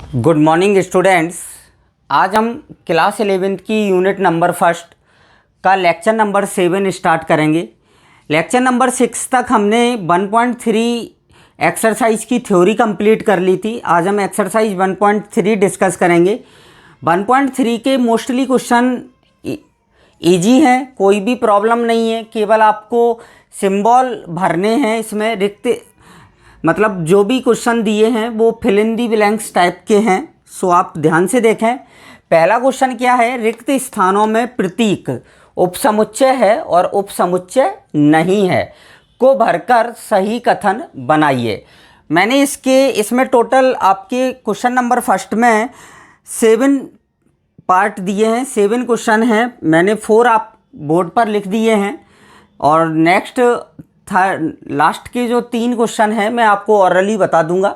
Good morning students. आज हम class 11th की यूनिट नंबर फर्स्ट का लेक्चर नंबर 7 स्टार्ट करेंगे। लेक्चर नंबर 6 तक हमने 1.3 एक्सरसाइज की थ्योरी कंप्लीट कर ली थी। आज हम एक्सरसाइज 1.3 डिस्कस करेंगे। 1.3 के मोस्टली क्वेश्चन इजी हैं, कोई भी प्रॉब्लम नहीं है, केवल आपको सिंबल भरने हैं। इसमें रिक्त मतलब जो भी क्वेश्चन दिए हैं वो fill in the blanks type के हैं। सो आप ध्यान से देखें। पहला क्वेश्चन क्या है, रिक्त स्थानों में प्रतीक उपसमुच्चय है और उपसमुच्चय नहीं है को भरकर सही कथन बनाइए। मैंने इसमें टोटल आपके क्वेश्चन नंबर फर्स्ट में 7 पार्ट दिए हैं, 7 क्वेश्चन हैं। मैंने 4 आप बोर्ड पर लिख दिए हैं और नेक्स्ट लास्ट के जो 3 क्वेश्चन हैं मैं आपको ऑरली बता दूंगा।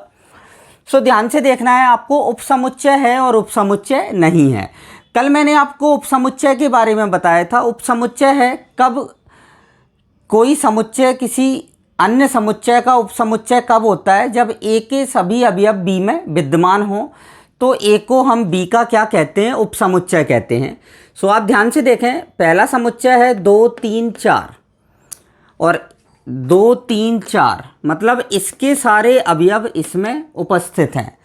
सो ध्यान से देखना है आपको। उपसमुच्चय है और उपसमुच्चय नहीं है। कल मैंने आपको उपसमुच्चय के बारे में बताया था। उपसमुच्चय है कब कोई समुच्चय किसी अन्य समुच्चय का उपसमुच्चय कब होता है, जब ए के सभी अवयव बी में विद्यमान हो तो ए को हम बी का क्या कहते हैं, उपसमुच्चय कहते हैं। सो आप ध्यान से देखें। पहला समुच्चय है 2 3 4 और 2 3 4 मतलब इसके सारे अवयव इसमें उपस्थित हैं।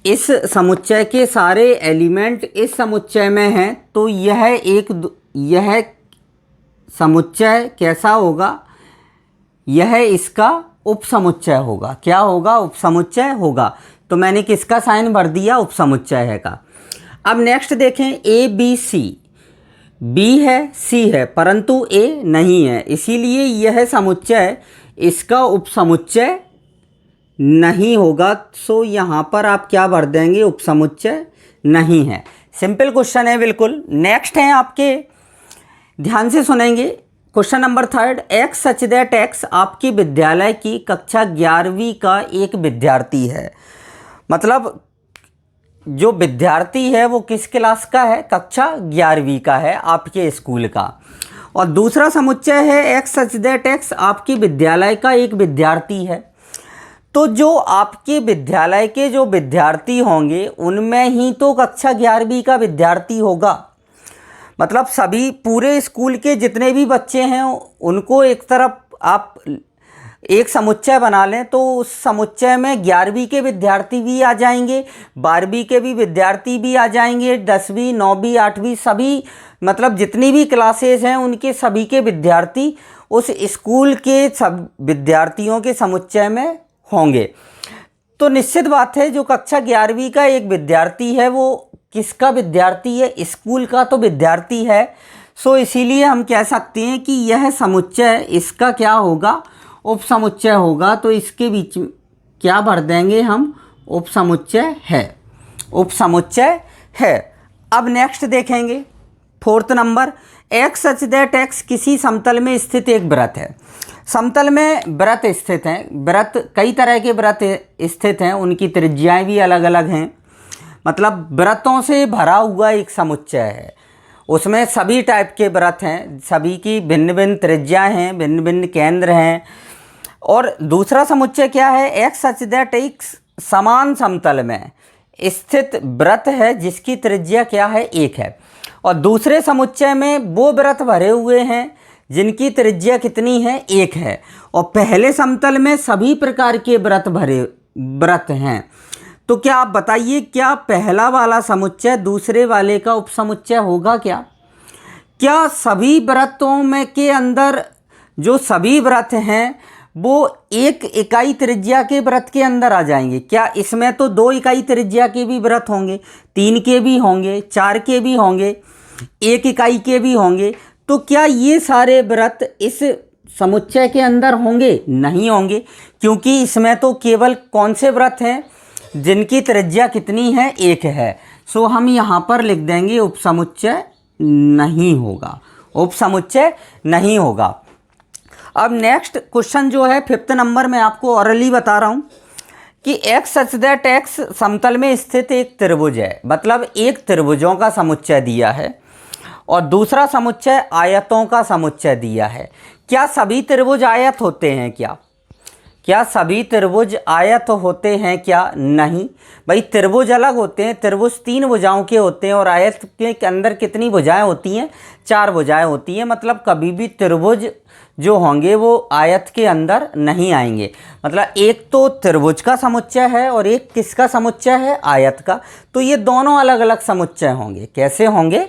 इस समुच्चय के सारे एलिमेंट इस समुच्चय में हैं। तो यह समुच्चय कैसा होगा, यह इसका उपसमुच्चय होगा। क्या होगा, उपसमुच्चय होगा। तो मैंने किसका साइन भर दिया, उपसमुच्चय है का। अब नेक्स्ट देखें, ए बी सी, बी है सी है परंतु ए नहीं है, इसीलिए यह समुच्चय इसका उपसमुच्चय नहीं होगा। सो यहाँ पर आप क्या भर देंगे, उपसमुच्चय नहीं है। सिंपल क्वेश्चन है बिल्कुल। नेक्स्ट है आपके, ध्यान से सुनेंगे। Question number 3, x such that x आपकी विद्यालय की कक्षा 11वीं का एक विद्यार्थी है। मतलब जो विद्यार्थी है वो किस क्लास का है, कक्षा 11वीं का है आपके स्कूल का। और दूसरा समुच्चय है एक्स सच दैट एक्स आपकी विद्यालय का एक विद्यार्थी है। तो जो आपके विद्यालय के जो विद्यार्थी होंगे उनमें ही तो कक्षा 11वीं का विद्यार्थी होगा। मतलब सभी पूरे स्कूल के जितने भी बच्चे हैं उनको एक तरफ आप एक समुच्चय बना लें तो उस समुच्चय में 11वीं के विद्यार्थी भी आ जाएंगे, 12वीं के भी विद्यार्थी भी आ जाएंगे, 10वीं 9वीं 8वीं सभी मतलब जितनी भी क्लासेस हैं उनके सभी के विद्यार्थी उस स्कूल के सब विद्यार्थियों के समुच्चय में होंगे। तो निश्चित बात है जो कक्षा 11वीं का एक विद्यार्थी है वो किसका विद्यार्थी है, स्कूल का तो विद्यार्थी है। सो इसीलिए हम कह सकते हैं कि यह समुच्चय इसका क्या होगा, उपसमुच्चय होगा। तो इसके बीच में क्या भर देंगे हम, उपसमुच्चय है, उपसमुच्चय है। अब नेक्स्ट देखेंगे 4th number, X such that x किसी समतल में स्थित एक वृत्त है। समतल में वृत्त स्थित हैं। वृत्त कई तरह के वृत्त स्थित हैं, उनकी त्रिज्याएं भी अलग अलग हैं। मतलब वृत्तों से भरा हुआ एक समुच्चय है, उसमें सभी टाइप के वृत्त हैं, सभी की भिन्न भिन्न त्रिज्याएं हैं, भिन्न भिन्न केंद्र हैं। और दूसरा समुच्चय क्या है, एक्स सच दैट एक समान समतल में स्थित वृत्त है जिसकी त्रिज्या क्या है, 1 है। और दूसरे समुच्चय में वो वृत्त भरे हुए हैं जिनकी त्रिज्या कितनी है, 1 है। और पहले समतल में सभी प्रकार के वृत्त हैं। तो क्या आप बताइए, क्या पहला वाला समुच्चय दूसरे वाले का उपसमुच्चय होगा क्या? क्या सभी वृत्तों में के अंदर जो सभी वृत्त हैं वो 1 इकाई त्रिज्या के वृत्त के अंदर आ जाएंगे? क्या इसमें तो 2 इकाई त्रिज्या के भी वृत्त होंगे, 3 के भी होंगे, 4 के भी होंगे, 1 इकाई के भी होंगे। तो क्या ये सारे वृत्त इस समुच्चय के अंदर होंगे? नहीं होंगे, क्योंकि इसमें तो केवल कौन से वृत्त हैं जिनकी त्रिज्या कितनी है, 1 है। सो हम यहाँ पर लिख देंगे उपसमुच्चय नहीं होगा, उपसमुच्चय नहीं होगा। अब नेक्स्ट क्वेश्चन जो है 5th नंबर में आपको ऑरली बता रहा हूँ कि एक्स सच दैट एक्स समतल में स्थित एक त्रिभुज है। मतलब एक त्रिभुजों का समुच्चय दिया है और दूसरा समुच्चय आयतों का समुच्चय दिया है। क्या सभी त्रिभुज आयत होते हैं? क्या सभी त्रिभुज आयत होते हैं क्या? नहीं भाई, त्रिभुज अलग होते हैं। त्रिभुज 3 भुजाओं के होते हैं और आयत के अंदर कितनी भुजाएं होती हैं? 4 भुजाएं होती हैं। मतलब कभी भी त्रिभुज जो होंगे वो आयत के अंदर नहीं आएंगे। मतलब एक तो त्रिभुज का समुच्चय है और एक किसका समुच्चय है? आयत का। तो ये दोनों अलग अलग समुच्चय होंगे। कैसे होंगे?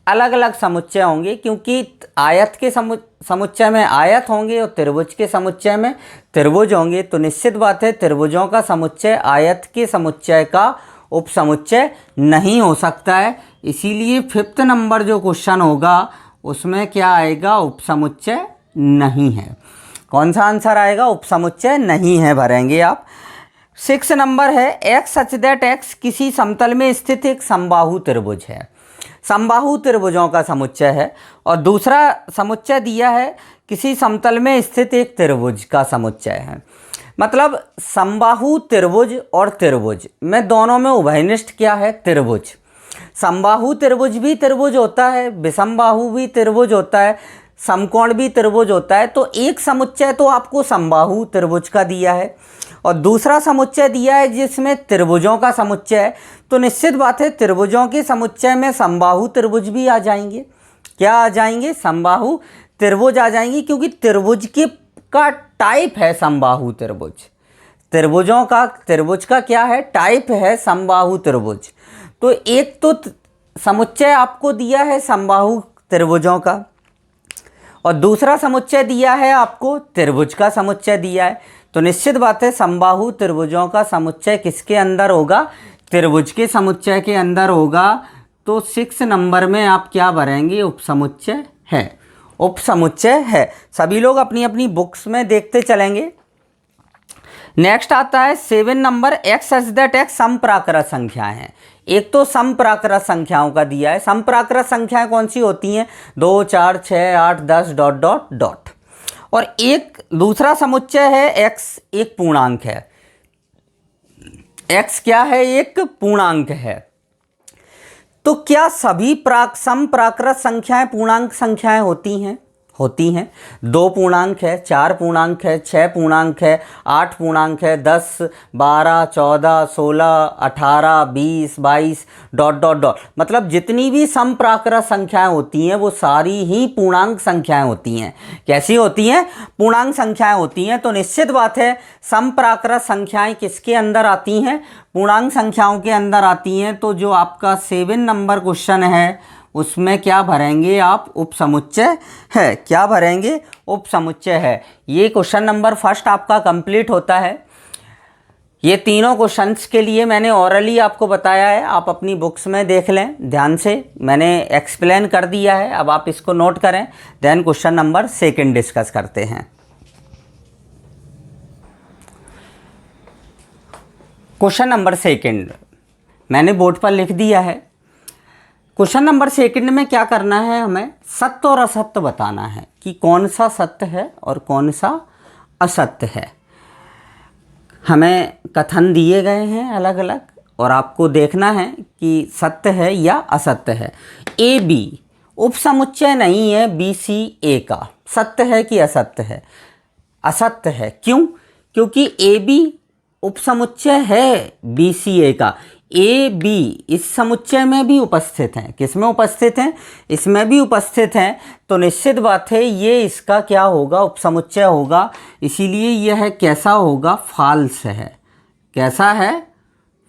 अलग अलग समुच्चय होंगे, क्योंकि आयत के समुच्चय में आयत होंगे और त्रिभुज के समुच्चय में त्रिभुज होंगे। तो निश्चित बात है त्रिभुजों का समुच्चय आयत के समुच्चय का उपसमुच्चय नहीं हो सकता है। इसीलिए 5th नंबर जो क्वेश्चन होगा उसमें क्या आएगा? उपसमुच्चय नहीं है। कौन सा आंसर आएगा? उपसमुच्चय नहीं है, भरेंगे आप। 6 नंबर है एक्स सच दैट एक्स किसी समतल में स्थित एक समबाहु त्रिभुज है। समबाहु त्रिभुजों का समुच्चय है। और दूसरा समुच्चय दिया है किसी समतल में स्थित एक त्रिभुज का समुच्चय है। मतलब समबाहु त्रिभुज और त्रिभुज में दोनों में उभयनिष्ठ क्या है? त्रिभुज। समबाहु त्रिभुज भी त्रिभुज होता है, विषमबाहु भी त्रिभुज होता है, समकोण भी त्रिभुज होता है। तो एक समुच्चय तो आपको समबाहु त्रिभुज का दिया है और दूसरा समुच्चय दिया है जिसमें त्रिभुजों का समुच्चय है। तो निश्चित बात है त्रिभुजों के समुच्चय में समबाहु त्रिभुज भी आ जाएंगे। क्या आ जाएंगे? समबाहु त्रिभुज आ जाएंगे, क्योंकि त्रिभुज के का टाइप है समबाहु त्रिभुज। त्रिभुज का क्या है? टाइप है समबाहु त्रिभुज। तो एक तो समुच्चय आपको दिया है समबाहु त्रिभुजों का और दूसरा समुच्चय दिया है आपको त्रिभुज का समुच्चय दिया है। तो निश्चित बात है समबाहु त्रिभुजों का समुच्चय किसके अंदर होगा? त्रिभुज के समुच्चय के अंदर होगा। तो 6 नंबर में आप क्या भरेंगे? उपसमुच्चय है। उपसमुच्चय है। सभी लोग अपनी अपनी बुक्स में देखते चलेंगे। नेक्स्ट आता है 7 number X such that X समप्राकृत संख्याएं हैं। एक तो समप्राकृत संख्याओं का दिया है। समप्राकृत संख्याएं कौन सी होती हैं? 2, 4, 6, 8, 10 डॉट डॉट डॉट। और एक दूसरा समुच्चय है एक्स एक पूर्णांक है। एक्स क्या है? एक पूर्णांक है। तो क्या सभी समप्राकृत संख्याएं पूर्णांक संख्याएं होती हैं? होती हैं। 2 पूर्णांक है, 4 पूर्णांक है, 6 पूर्णांक है, 8 पूर्णांक है, 10, 12, 14, 16, 18, 20, 22 डॉट डॉट डॉट। मतलब जितनी भी समप्राकृत संख्याएं होती हैं वो सारी ही पूर्णांक संख्याएं होती हैं। कैसी होती हैं? पूर्णांक संख्याएं होती हैं। तो निश्चित बात है समप्राकृत संख्याएं किसके अंदर आती हैं? पूर्णांक संख्याओं के अंदर आती हैं। तो जो आपका 7 नंबर क्वेश्चन है उसमें क्या भरेंगे आप? उपसमुच्चय है। क्या भरेंगे? उपसमुच्चय है। ये क्वेश्चन नंबर फर्स्ट आपका कंप्लीट होता है। ये तीनों क्वेश्चंस के लिए मैंने ऑरली आपको बताया है, आप अपनी बुक्स में देख लें ध्यान से। मैंने एक्सप्लेन कर दिया है, अब आप इसको नोट करें। देन क्वेश्चन नंबर 2 डिस्कस करते हैं। क्वेश्चन नंबर 2 मैंने बोर्ड पर लिख दिया है। क्वेश्चन नंबर 2 में क्या करना है? हमें सत्य और असत्य बताना है कि कौन सा सत्य है और कौन सा असत्य है। हमें कथन दिए गए हैं अलग अलग और आपको देखना है कि सत्य है या असत्य है। ए बी उपसमुच्चय नहीं है बी सी ए का। सत्य है कि असत्य है? असत्य है। क्यों? क्योंकि ए बी उपसमुच्चय है बी सी ए का। ए बी इस समुच्चय में भी उपस्थित हैं। किस में उपस्थित हैं? इसमें भी उपस्थित हैं। तो निश्चित बात है ये इसका क्या होगा? उपसमुच्चय होगा। इसीलिए यह कैसा होगा? फाल्स है। कैसा है?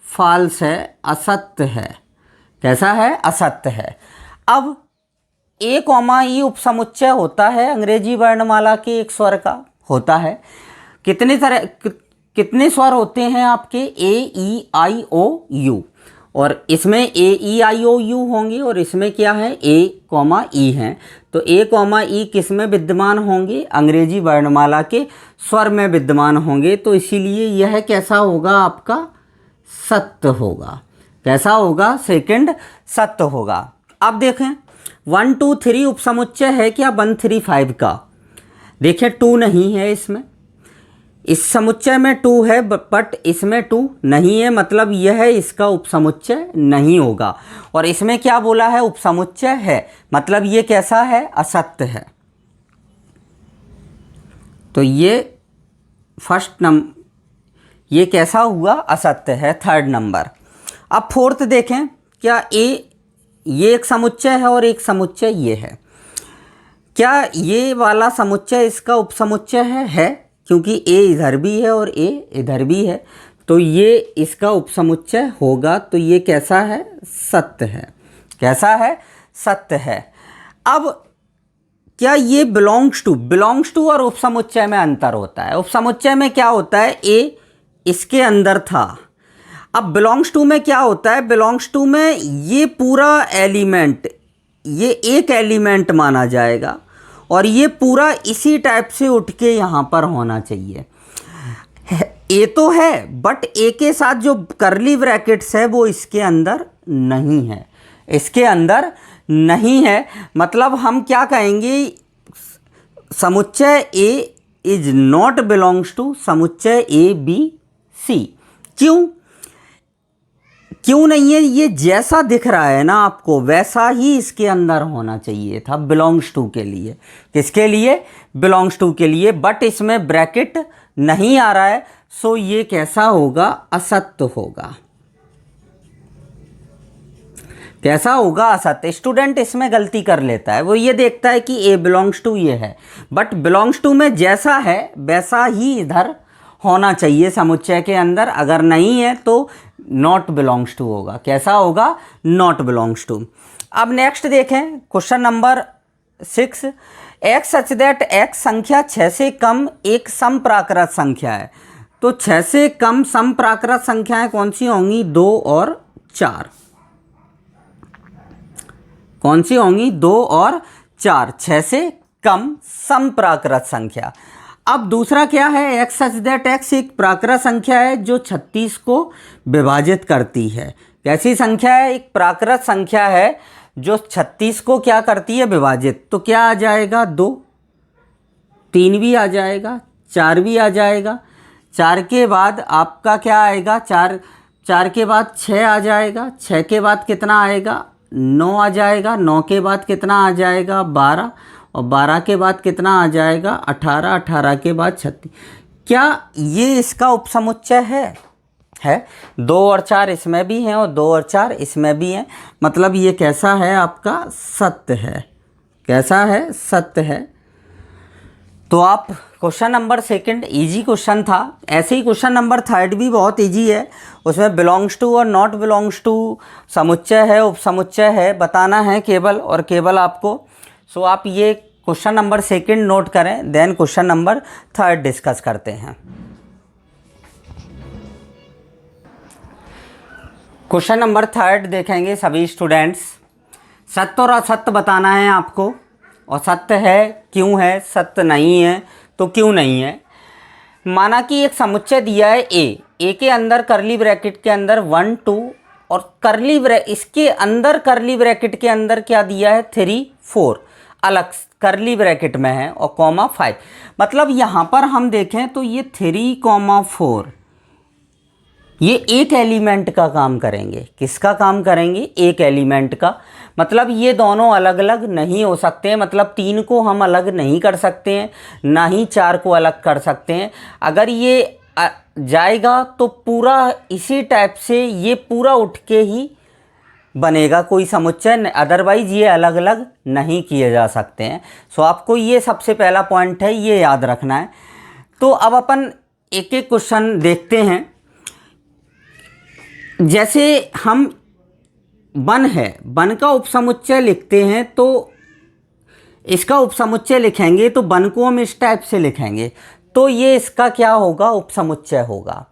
फाल्स है, असत्य है। कैसा है? असत्य है। अब ए कॉमा ई उपसमुच्चय होता है अंग्रेजी वर्णमाला के एक स्वर का होता है। कितने स्वर होते हैं आपके? ए ई आई ओ यू। और इसमें ए ई आई ओ यू होंगे और इसमें क्या है? ए कॉमा ई हैं। तो ए कॉमा ई किस में विद्यमान होंगे? अंग्रेजी वर्णमाला के स्वर में विद्यमान होंगे। तो इसीलिए यह कैसा होगा? आपका सत्य होगा। कैसा होगा? 2 सत्य होगा। अब देखें 1 2 3 उपसमुच्चय है क्या 1 3 5 का? देखिए 2 नहीं है इसमें। इस समुच्चय में 2 है बट इसमें 2 नहीं है। मतलब यह इसका उपसमुच्चय नहीं होगा। और इसमें क्या बोला है? उपसमुच्चय है। मतलब ये कैसा है? असत्य है। तो ये फर्स्ट नंबर ये कैसा हुआ, असत्य है, थर्ड नंबर। अब फोर्थ देखें, क्या ए ये एक समुच्चय है और एक समुच्चय ये है, क्या ये वाला समुच्चय इसका उपसमुच्चय है? क्योंकि ए इधर भी है और ए इधर भी है, तो ये इसका उपसमुच्चय होगा। तो ये कैसा है, सत्य है। कैसा है, सत्य है। अब क्या ये बिलोंग्स टू और उपसमुच्चय में अंतर होता है। उपसमुच्चय में क्या होता है, ए इसके अंदर था। अब बिलोंग्स टू में क्या होता है, बिलोंग्स टू में ये पूरा एलिमेंट, ये एक एलिमेंट माना जाएगा और ये पूरा इसी टाइप से उठ के यहाँ पर होना चाहिए। ए तो है, बट ए के साथ जो करली ब्रैकेट्स है वो इसके अंदर नहीं है, इसके अंदर नहीं है। मतलब हम क्या कहेंगे, समुच्चय ए इज नॉट बिलोंग्स टू समुच्चय ए बी सी। क्यों नहीं है, ये जैसा दिख रहा है ना आपको वैसा ही इसके अंदर होना चाहिए था बिलोंग्स टू के लिए। किसके लिए, बिलोंग्स टू के लिए, बट इसमें ब्रैकेट नहीं आ रहा है, सो ये कैसा होगा, असत्य होगा। कैसा होगा, असत्य। स्टूडेंट इसमें गलती कर लेता है, वो ये देखता है कि ए बिलोंग्स टू ये है, बट बिलोंग्स टू में जैसा है वैसा ही इधर होना चाहिए समुच्चय के अंदर। अगर नहीं है तो नॉट बिलोंग्स टू होगा। कैसा होगा, नॉट बिलोंग्स टू। अब नेक्स्ट देखें question number 6, x such that x संख्या 6 से कम एक समप्राकृत संख्या है। तो 6 से कम समप्राकृत संख्याएं कौन सी होंगी, 2 और 4। कौन सी होंगी, 2 और 4, 6 से कम समप्राकृत संख्या। अब दूसरा क्या है, एक्स सच दैट एक्स एक प्राकृत संख्या है जो 36 को विभाजित करती है। कैसी संख्या है, एक प्राकृत संख्या है जो 36 को क्या करती है, विभाजित। तो क्या आ जाएगा, 2, 3 भी आ जाएगा, 4 भी आ जाएगा। 4 के बाद आपका क्या आएगा, 4 के बाद 6 आ जाएगा, 6 के बाद कितना आएगा, 9 आ जाएगा, 9 के बाद कितना आ जाएगा, 12, और 12 के बाद कितना आ जाएगा, 18, 18 के बाद 36। क्या ये इसका उपसमुच्चय है 2 और 4 इसमें भी हैं और 2 और 4 इसमें भी हैं। मतलब ये कैसा है, आपका सत्य है। कैसा है, सत्य है। तो आप क्वेश्चन नंबर 2 इजी क्वेश्चन था। ऐसे ही क्वेश्चन नंबर 3 भी बहुत इजी है। उसमें बिलोंग्स टू और नॉट बिलोंग्स टू समुच्चय है, उपसमुच्चय है, बताना है केवल और केवल आपको। सो आप ये क्वेश्चन नंबर 2 नोट करें, देन क्वेश्चन नंबर 3 डिस्कस करते हैं। क्वेश्चन नंबर 3 देखेंगे सभी स्टूडेंट्स। सत्य और असत्य बताना है आपको, और सत्य है क्यों है, सत्य नहीं है तो क्यों नहीं है। माना कि एक समुच्चय दिया है ए के अंदर करली ब्रैकेट के अंदर 1 2 और इसके अंदर करली ब्रैकेट के अंदर क्या दिया है, 3 4 अलग करली ब्रैकेट में है और कॉमा 5। मतलब यहाँ पर हम देखें तो ये 3, 4 ये एक एलिमेंट का काम करेंगे। किसका काम करेंगे, एक एलिमेंट का। मतलब ये दोनों अलग अलग नहीं हो सकते हैं। मतलब 3 को हम अलग नहीं कर सकते हैं, ना ही 4 को अलग कर सकते हैं। अगर ये जाएगा तो पूरा इसी टाइप से ये पूरा उठ के ही बनेगा कोई समुच्चय, अदरवाइज ये अलग अलग नहीं किए जा सकते हैं। सो आपको ये सबसे पहला पॉइंट है, ये याद रखना है। तो अब अपन एक एक क्वेश्चन देखते हैं। जैसे हम वन का उपसमुच्चय लिखते हैं तो इसका उपसमुच्चय लिखेंगे तो वन को हम इस टाइप से लिखेंगे, तो ये इसका क्या होगा, उपसमुच्चय होगा।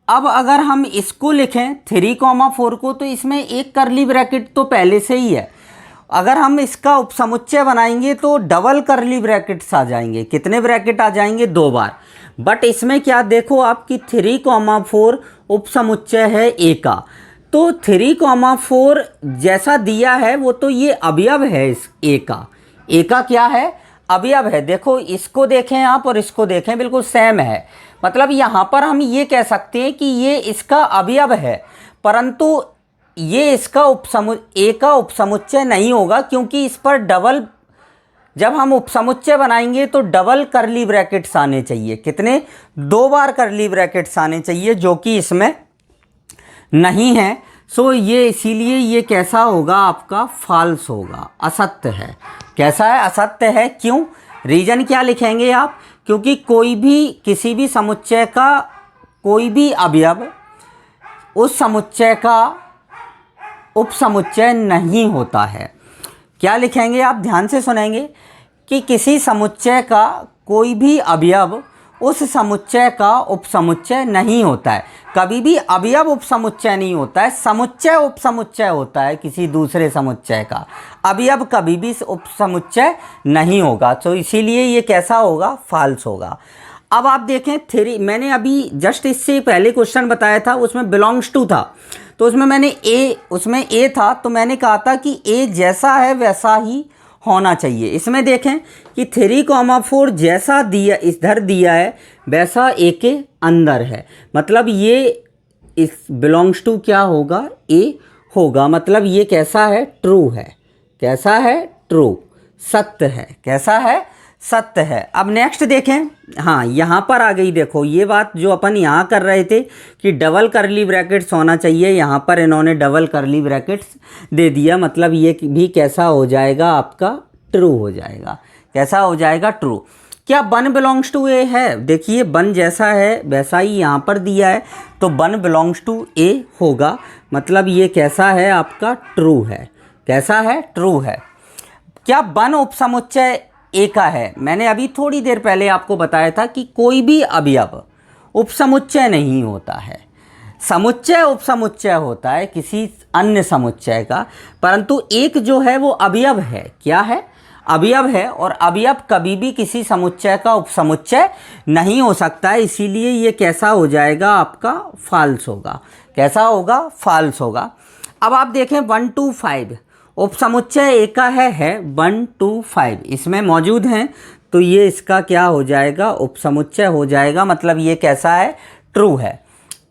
अब अगर हम इसको लिखें 3, 4 को, तो इसमें एक करली ब्रैकेट तो पहले से ही है। अगर हम इसका उपसमुच्चय बनाएंगे तो डबल करली ब्रैकेट्स आ जाएंगे। कितने ब्रैकेट आ जाएंगे, 2 बार। बट इसमें क्या देखो आपकी 3, 4 उपसमुच्चय है ए का, तो 3, 4 जैसा दिया है वो तो ये अवयव है इस ए का क्या है, अवयव है। देखो इसको देखें आप और इसको देखें, बिल्कुल सेम है। मतलब यहाँ पर हम ये कह सकते हैं कि ये इसका अवयव है, परंतु ये इसका ए का उपसमुच्चय नहीं होगा, क्योंकि इस पर डबल जब हम उपसमुच्चय बनाएंगे तो डबल करली ब्रैकेट्स आने चाहिए। कितने? 2 बार करली ब्रैकेट्स आने चाहिए, जो कि इसमें नहीं है। सो ये इसीलिए ये कैसा होगा आपका? फॉल्स होगा, असत्य है। कैसा है? असत्य है। क्यों? रीजन क्या लिखेंगे आप? क्योंकि कोई भी किसी भी समुच्चय का कोई भी अवयव उस समुच्चय का उपसमुच्चय नहीं होता है। क्या लिखेंगे आप? ध्यान से सुनेंगे कि किसी समुच्चय का कोई भी अवयव उस समुच्चय का उपसमुच्चय नहीं होता है। कभी भी अवयव उपसमुच्चय नहीं होता है, समुच्चय उपसमुच्चय होता है किसी दूसरे समुच्चय का। अवयव कभी भी उपसमुच्चय नहीं होगा। तो इसीलिए ये कैसा होगा? फॉल्स होगा। अब आप देखें थ्री, मैंने अभी जस्ट इससे पहले क्वेश्चन बताया था, उसमें बिलोंग्स टू था, तो उसमें मैंने उसमें ए था, तो मैंने कहा था कि ए जैसा है वैसा ही होना चाहिए। इसमें देखें कि 3,4 जैसा दिया इधर दिया है वैसा ए के अंदर है, मतलब ये इस बिलोंग्स टू क्या होगा? ए होगा। मतलब ये कैसा है? ट्रू है। कैसा है? ट्रू, सत्य है। कैसा है? सत्य है। अब नेक्स्ट देखें, हाँ यहाँ पर आ गई। देखो ये बात जो अपन यहाँ कर रहे थे कि डबल करली ब्रैकेट्स होना चाहिए, यहाँ पर इन्होंने डबल करली ब्रैकेट्स दे दिया, मतलब ये भी कैसा हो जाएगा? आपका ट्रू हो जाएगा। कैसा हो जाएगा? ट्रू। क्या 1 बिलोंग्स टू ए है? देखिए 1 जैसा है वैसा ही यहाँ पर दिया है, तो 1 बिलोंग्स टू ए होगा, मतलब ये कैसा है? आपका ट्रू है। कैसा है? ट्रू है। क्या 1 उपसमुच्चय ए का है? मैंने अभी थोड़ी देर पहले आपको बताया था कि कोई भी अवयव उपसमुच्चय नहीं होता है, समुच्चय उपसमुच्चय होता है किसी अन्य समुच्चय का, परंतु एक जो है वो अवयव है। क्या है? अवयव है, और अवयव कभी भी किसी समुच्चय का उपसमुच्चय नहीं हो सकता है। इसीलिए ये कैसा हो जाएगा? आपका फॉल्स होगा। कैसा होगा? फॉल्स होगा। अब आप देखें 1 2 5 उपसमुच्चय ए का है 1 2 5 इसमें मौजूद हैं, तो ये इसका क्या हो जाएगा? उपसमुच्चय हो जाएगा, मतलब ये कैसा है? ट्रू है।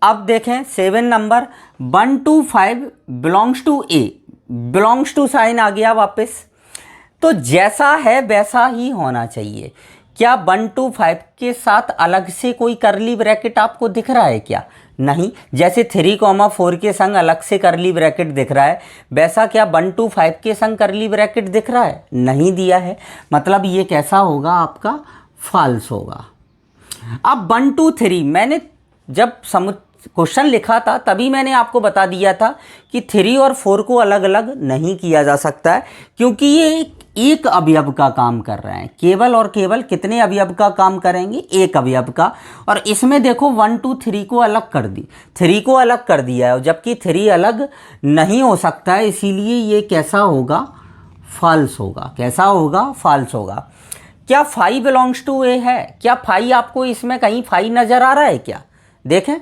अब देखें 7 number 1 2 5 belongs to A, belongs to sign आ गया वापस, तो जैसा है वैसा ही होना चाहिए। क्या 1 2 5 के साथ अलग से कोई करली ब्रैकेट आपको दिख रहा है क्या? नहीं। जैसे 3,4 के संग अलग से करली ब्रैकेट दिख रहा है, वैसा क्या 1 2 5 के संग करली ब्रैकेट दिख रहा है? नहीं दिया है, मतलब ये कैसा होगा? आपका फॉल्स होगा। अब 1 2 3 मैंने जब क्वेश्चन लिखा था तभी मैंने आपको बता दिया था कि 3 और 4 को अलग अलग नहीं किया जा सकता है, क्योंकि ये एक अवयव का काम कर रहे हैं। केवल और केवल कितने अवयव का काम करेंगे? एक अवयव का। और इसमें देखो 1 2 3 को अलग कर दी, 3 को अलग कर दिया है, जबकि 3 अलग नहीं हो सकता है, इसीलिए ये कैसा होगा? फॉल्स होगा। कैसा होगा? फॉल्स होगा। क्या 5 बिलोंग्स टू ए है? क्या 5 आपको इसमें कहीं 5 नज़र आ रहा है क्या? देखें,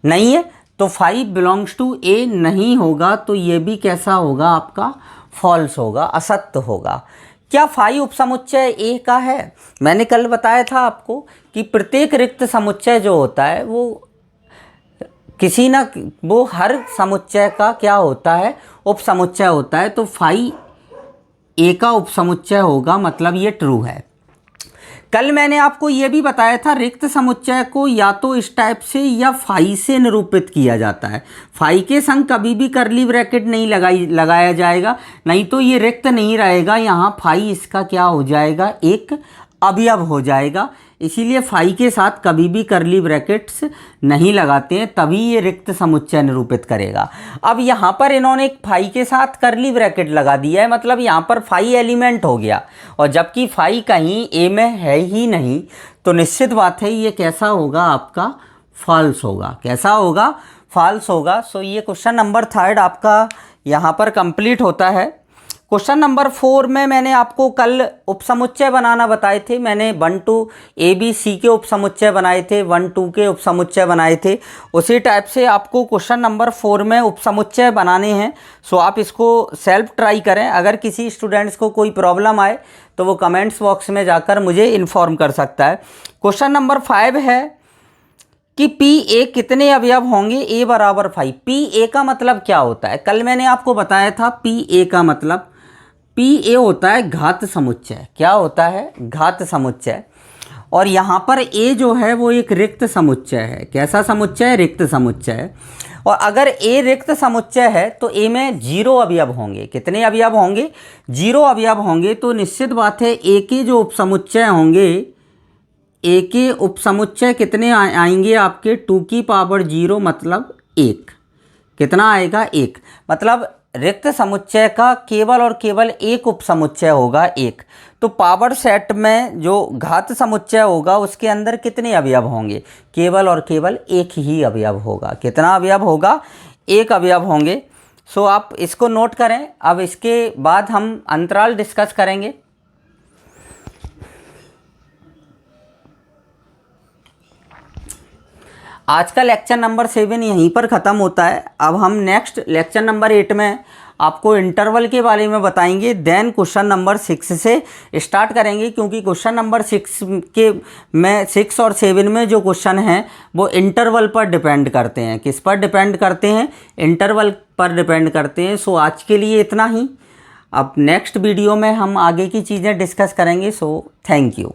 नहीं है, तो 5 बिलोंग्स टू ए नहीं होगा, तो ये भी कैसा होगा? आपका फॉल्स होगा, असत्य होगा। क्या 5 उपसमुच्चय ए का है? मैंने कल बताया था आपको कि प्रत्येक रिक्त समुच्चय जो होता है वो हर समुच्चय का क्या होता है? उपसमुच्चय होता है, तो 5 ए का उपसमुच्चय होगा, मतलब ये ट्रू है। कल मैंने आपको ये भी बताया था रिक्त समुच्चय को या तो इस टाइप से या फाई से निरूपित किया जाता है। फाई के संग कभी भी करली ब्रैकेट नहीं लगाया जाएगा, नहीं तो ये रिक्त नहीं रहेगा। यहाँ फाई इसका क्या हो जाएगा? एक अवयव हो जाएगा, इसीलिए फाई के साथ कभी भी करली ब्रैकेट्स नहीं लगाते हैं, तभी ये रिक्त समुच्चय निरूपित करेगा। अब यहाँ पर इन्होंने एक फाई के साथ करली ब्रैकेट लगा दिया है, मतलब यहाँ पर फाई एलिमेंट हो गया, और जबकि फाई कहीं ए में है ही नहीं, तो निश्चित बात है ये कैसा होगा? आपका फॉल्स होगा। कैसा होगा? फॉल्स होगा। सो ये क्वेश्चन नंबर 3 आपका यहाँ पर कंप्लीट होता है। क्वेश्चन नंबर 4 में मैंने आपको कल उपसमुच्चय बनाना बताए थे। मैंने 1 2 ए बी सी के उपसमुच्चय बनाए थे, 1 2 के उपसमुच्चय बनाए थे। उसी टाइप से आपको क्वेश्चन नंबर 4 में उपसमुच्चय बनाने हैं। सो आप इसको सेल्फ ट्राई करें। अगर किसी स्टूडेंट्स को कोई प्रॉब्लम आए तो वो कमेंट्स बॉक्स में जाकर मुझे इन्फॉर्म कर सकता है। क्वेश्चन नंबर 5 है कि पी ए कितने अवयव होंगे? ए बराबर 5। पी ए का मतलब क्या होता है? कल मैंने आपको बताया था पी ए का मतलब पी ए होता है घात समुच्चय। क्या होता है? घात समुच्चय। और यहाँ पर ए जो है वो एक रिक्त समुच्चय है। कैसा समुच्चय? रिक्त समुच्चय। और अगर ए रिक्त समुच्चय है तो ए में 0 अवयव होंगे। कितने अवयव होंगे? 0 अवयव होंगे। तो निश्चित बात है ए के जो उपसमुच्चय होंगे, ए के उपसमुच्चय कितने आएंगे आपके? 2 की पावर 0 मतलब 1। कितना आएगा? 1। मतलब रिक्त समुच्चय का केवल और केवल एक उपसमुच्चय होगा, 1। तो पावर सेट में जो घात समुच्चय होगा उसके अंदर कितने अवयव होंगे? केवल और केवल एक ही अवयव होगा। कितना अवयव होगा? 1 अवयव होंगे। सो आप इसको नोट करें। अब इसके बाद हम अंतराल डिस्कस करेंगे। आज का लेक्चर नंबर 7 यहीं पर ख़त्म होता है। अब हम नेक्स्ट लेक्चर नंबर 8 में आपको इंटरवल के बारे में बताएंगे। देन क्वेश्चन नंबर 6 से स्टार्ट करेंगे, क्योंकि क्वेश्चन नंबर 6 और 7 में जो क्वेश्चन हैं वो इंटरवल पर डिपेंड करते हैं। किस पर डिपेंड करते हैं? इंटरवल पर डिपेंड करते हैं। सो आज के लिए इतना ही। अब नेक्स्ट वीडियो में हम आगे की चीज़ें डिस्कस करेंगे। So thank you.